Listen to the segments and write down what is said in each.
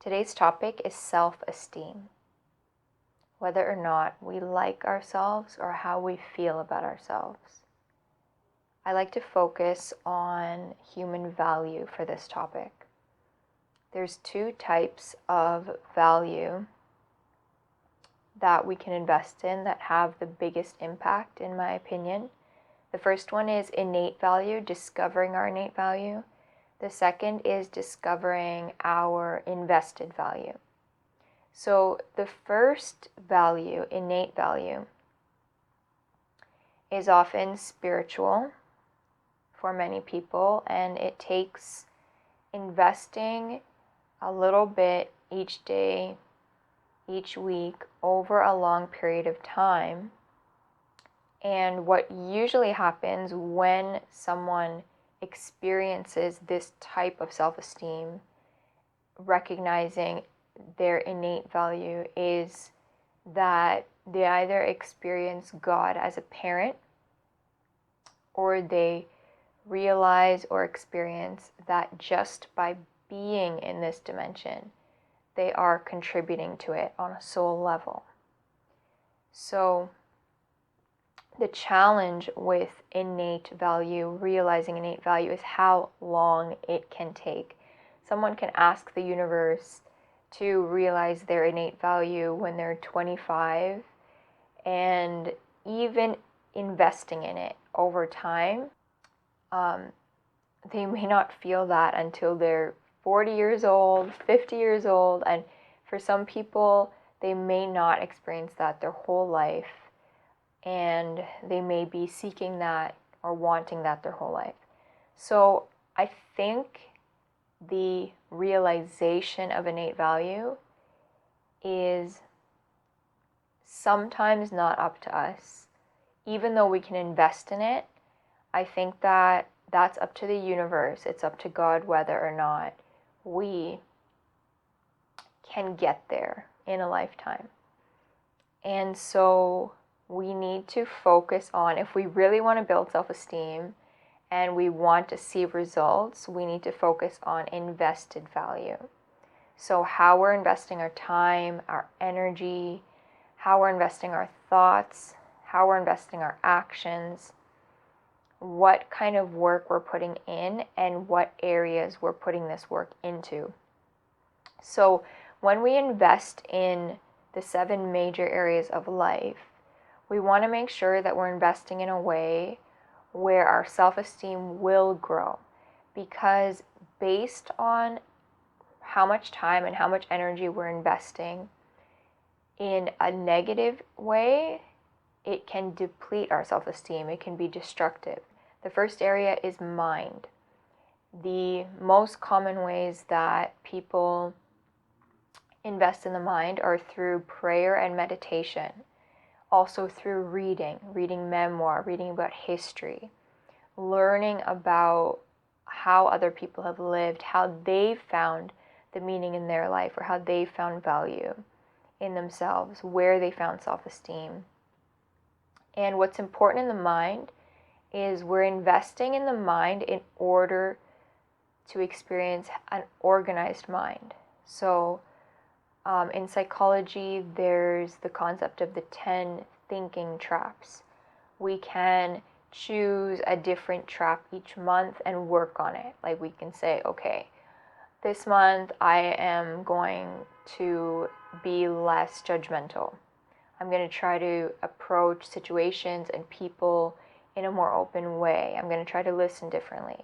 Today's topic is self-esteem. Whether or not we like ourselves or how we feel about ourselves. I like to focus on human value for this topic. There's two types of value that we can invest in that have the biggest impact, in my opinion. The first one is innate value, discovering our innate value. The second is discovering our invested value. So the first value, innate value, is often spiritual for many people, and it takes investing a little bit each day, each week, over a long period of time. And what usually happens when someone experiences this type of self-esteem, recognizing their innate value, is that they either experience God as a parent, or they realize or experience that just by being in this dimension, they are contributing to it on a soul level. So the challenge with innate value, realizing innate value, is how long it can take. Someone can ask the universe to realize their innate value when they're 25, and even investing in it over time, they may not feel that until they're 40 years old, 50 years old, and for some people, they may not experience that their whole life, and they may be seeking that or wanting that their whole life. So I think the realization of innate value is sometimes not up to us. Even though we can invest in it, I think that that's up to the universe. It's up to God whether or not we can get there in a lifetime. And so we need to focus on, if we really want to build self-esteem and we want to see results, we need to focus on invested value. So how we're investing our time, our energy, how we're investing our thoughts, how we're investing our actions, what kind of work we're putting in, and what areas we're putting this work into. So when we invest in the 7 major areas of life, we want to make sure that we're investing in a way where our self-esteem will grow, because based on how much time and how much energy we're investing in a negative way, it can deplete our self-esteem. It can be destructive. The first area is mind. The most common ways that people invest in the mind are through prayer and meditation. Also through reading memoir, reading about history, learning about how other people have lived, how they found the meaning in their life, or how they found value in themselves, where they found self-esteem. And what's important in the mind is we're investing in the mind in order to experience an organized mind. So in psychology, there's the concept of the 10 thinking traps. We can choose a different trap each month and work on it. Like we can say, okay, this month I am going to be less judgmental. I'm going to try to approach situations and people in a more open way. I'm going to try to listen differently.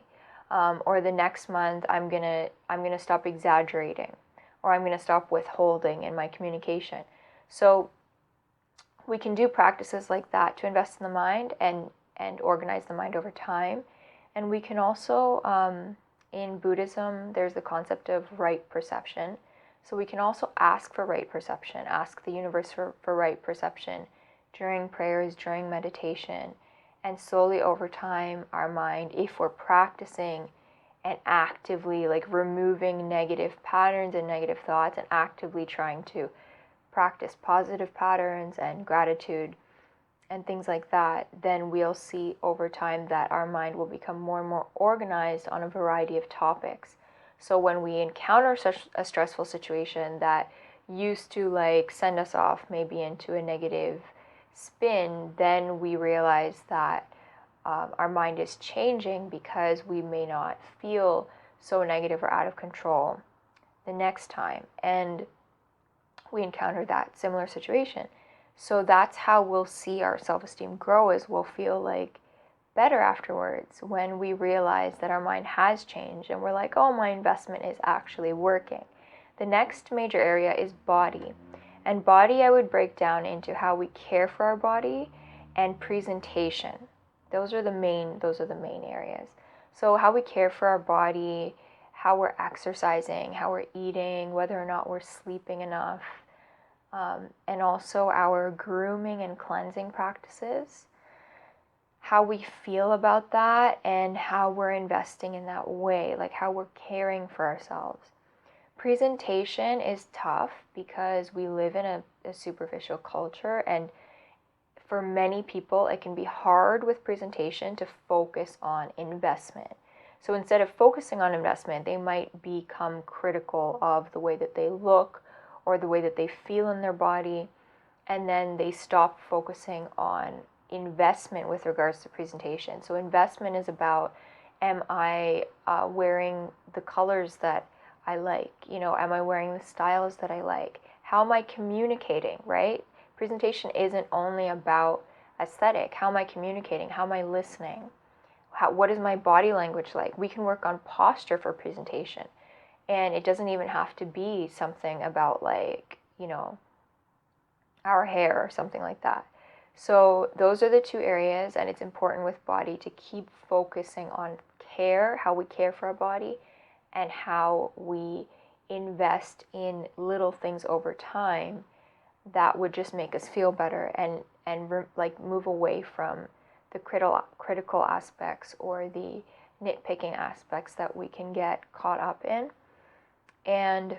Or the next month I'm going to stop exaggerating, or I'm going to stop withholding in my communication. So we can do practices like that to invest in the mind and organize the mind over time. And we can also, in Buddhism, there's the concept of right perception. So we can also ask for right perception, ask the universe for right perception during prayers, during meditation. And slowly over time, our mind, if we're practicing and actively removing negative patterns and negative thoughts, and actively trying to practice positive patterns and gratitude and things like that, then we'll see over time that our mind will become more and more organized on a variety of topics. So when we encounter such a stressful situation that used to like send us off maybe into a negative spin, then we realize that our mind is changing because we may not feel so negative or out of control the next time. And we encounter that similar situation. So that's how we'll see our self-esteem grow, is we'll feel like better afterwards when we realize that our mind has changed and we're like, oh, my investment is actually working. The next major area is body. And body I would break down into how we care for our body and presentation. Those are the main areas. So how we care for our body, how we're exercising, how we're eating, whether or not we're sleeping enough, and also our grooming and cleansing practices, how we feel about that, and how we're investing in that way, like how we're caring for ourselves. Presentation is tough because we live in a superficial culture, and for many people it can be hard with presentation to focus on investment. So instead of focusing on investment, they might become critical of the way that they look or the way that they feel in their body, and then they stop focusing on investment with regards to presentation. So investment is about, am I wearing the colors that I like? Am I wearing the styles that I like? How am I communicating, right? Presentation isn't only about aesthetic. How am I communicating? How am I listening? What is my body language like? We can work on posture for presentation. And it doesn't even have to be something about like, our hair or something like that. So those are the two areas, and it's important with body to keep focusing on care, how we care for our body, and how we invest in little things over time that would just make us feel better and like move away from the critical aspects or the nitpicking aspects that we can get caught up in. And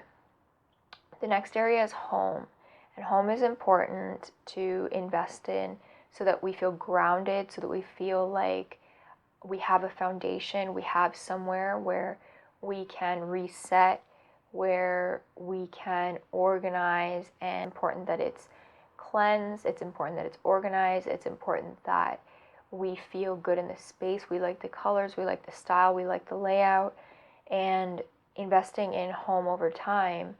the next area is home. And home is important to invest in so that we feel grounded, so that we feel like we have a foundation, we have somewhere where we can reset, where we can organize. And it's important that it's cleansed, it's important that it's organized, it's important that we feel good in the space. We like the colors, we like the style, we like the layout. And investing in home over time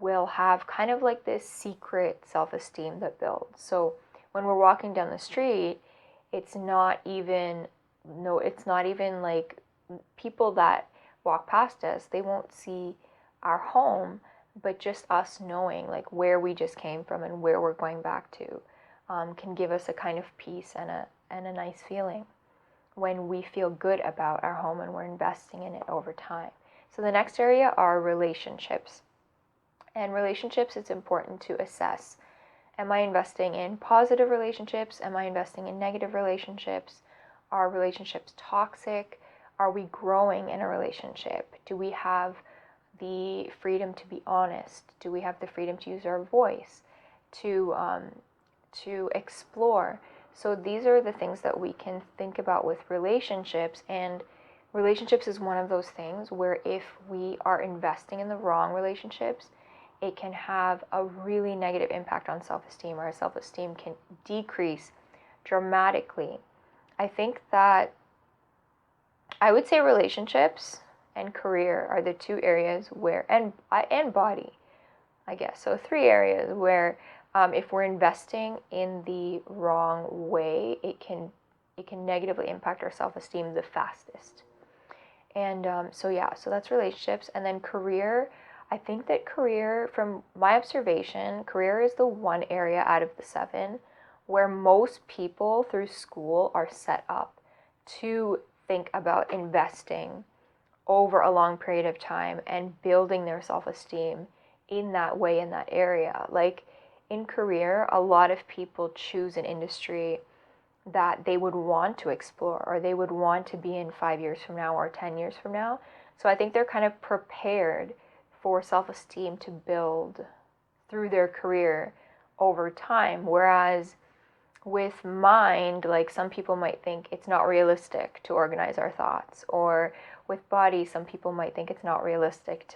will have kind of like this secret self-esteem that builds. So when we're walking down the street, it's not even like people that walk past us, they won't see our home, but just us knowing like where we just came from and where we're going back to can give us a kind of peace and a nice feeling when we feel good about our home and we're investing in it over time. So the next area are relationships. And relationships, it's important to assess. Am I investing in positive relationships? Am I investing in negative relationships? Are relationships toxic? Are we growing in a relationship? Do we have the freedom to be honest? Do we have the freedom to use our voice, to explore? So these are the things that we can think about with relationships. And relationships is one of those things where if we are investing in the wrong relationships, it can have a really negative impact on self-esteem, or our self-esteem can decrease dramatically. I think that I would say relationships and career are the two areas where, and body, I guess. So 3 areas where if we're investing in the wrong way, it can negatively impact our self-esteem the fastest. And so that's relationships. And then career, I think that career, from my observation, career is the one area out of the 7 where most people through school are set up to think about investing over a long period of time and building their self-esteem in that way, in that area. Like in career, a lot of people choose an industry that they would want to explore, or they would want to be in 5 years from now or 10 years from now. So I think they're kind of prepared for self-esteem to build through their career over time. Whereas with mind, like some people might think it's not realistic to organize our thoughts, or with body, some people might think it's not realistic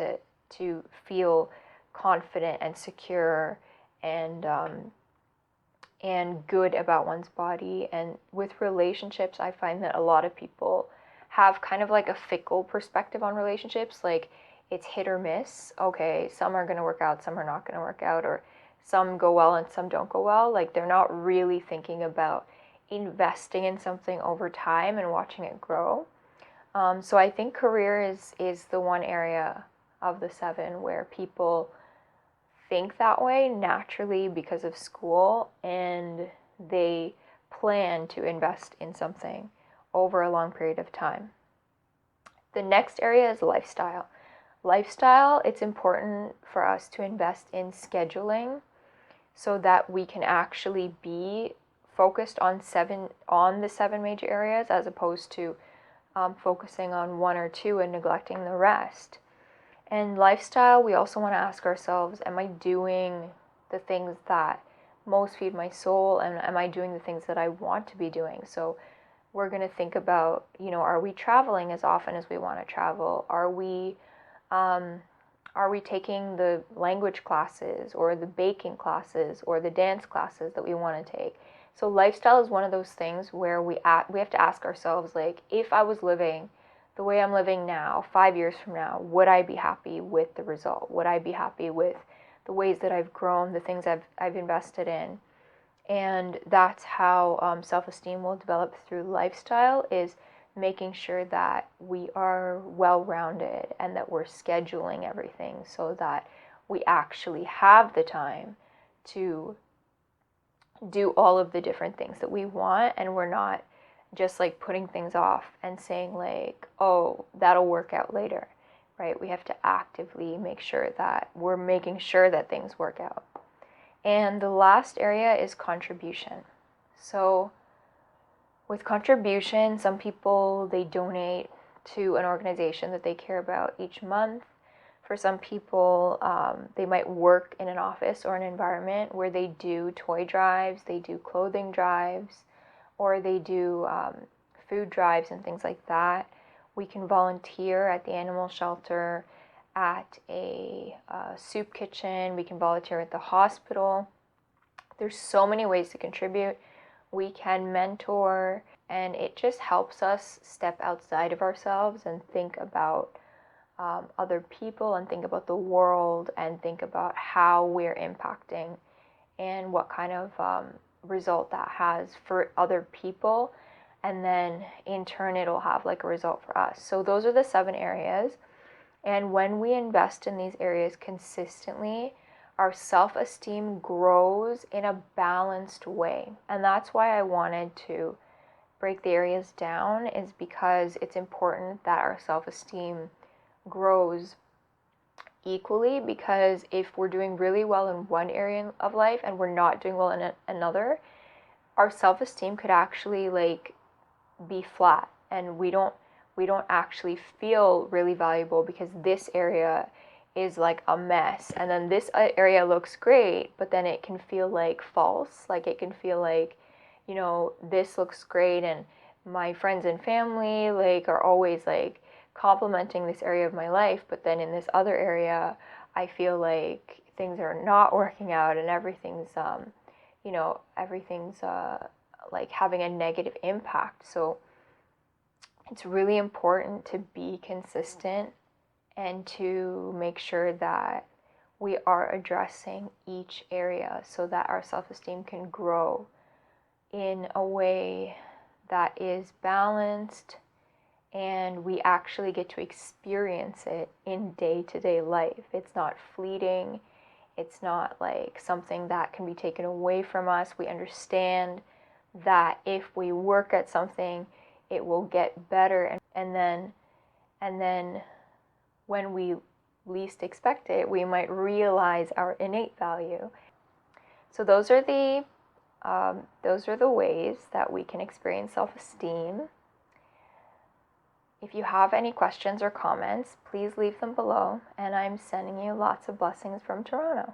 to feel confident and secure and good about one's body. And with relationships, I find that a lot of people have kind of like a fickle perspective on relationships. Like, it's hit or miss. Okay, some are going to work out, some are not going to work out, or some go well and some don't go well. Like, they're not really thinking about investing in something over time and watching it grow. So I think career is the one area of the 7 where people think that way naturally because of school, and they plan to invest in something over a long period of time. The next area is lifestyle. Lifestyle, it's important for us to invest in scheduling so that we can actually be focused on the 7 major areas, as opposed to focusing on 1 or 2 and neglecting the rest. And lifestyle, we also want to ask ourselves, am I doing the things that most feed my soul, and am I doing the things that I want to be doing? So we're going to think about, are we traveling as often as we want to travel? Are we taking the language classes or the baking classes or the dance classes that we want to take? So lifestyle is one of those things where we have to ask ourselves, like, if I was living the way I'm living now, 5 years from now, would I be happy with the result? Would I be happy with the ways that I've grown, the things I've invested in? And that's how self-esteem will develop through lifestyle, is making sure that we are well-rounded and that we're scheduling everything so that we actually have the time to do all of the different things that we want, and we're not just like putting things off and saying like, oh, that'll work out later, right? We have to actively make sure that we're making sure that things work out. And the last area is contribution. So with contribution, some people, they donate to an organization that they care about each month. For some people, they might work in an office or an environment where they do toy drives, they do clothing drives, or they do food drives and things like that. We can volunteer at the animal shelter, at a soup kitchen. We can volunteer at the hospital. There's so many ways to contribute. We can mentor, and it just helps us step outside of ourselves and think about other people, and think about the world, and think about how we're impacting and what kind of result that has for other people, and then in turn it'll have like a result for us. So those are the 7 areas, and when we invest in these areas consistently, our self-esteem grows in a balanced way. And that's why I wanted to break the areas down, is because it's important that our self-esteem grows equally, because if we're doing really well in one area of life and we're not doing well in another, our self-esteem could actually like be flat, and we don't actually feel really valuable, because this area is like a mess, and then this area looks great, but then it can feel like false. Like, it can feel like, this looks great, and my friends and family like are always like complimenting this area of my life, but then in this other area I feel like things are not working out, and everything's like having a negative impact. So it's really important to be consistent and to make sure that we are addressing each area so that our self-esteem can grow in a way that is balanced, and we actually get to experience it in day-to-day life. It's not fleeting. It's not like something that can be taken away from us. We understand that if we work at something, it will get better, and then when we least expect it, we might realize our innate value. So those are the ways that we can experience self-esteem. If you have any questions or comments, please leave them below, and I'm sending you lots of blessings from Toronto.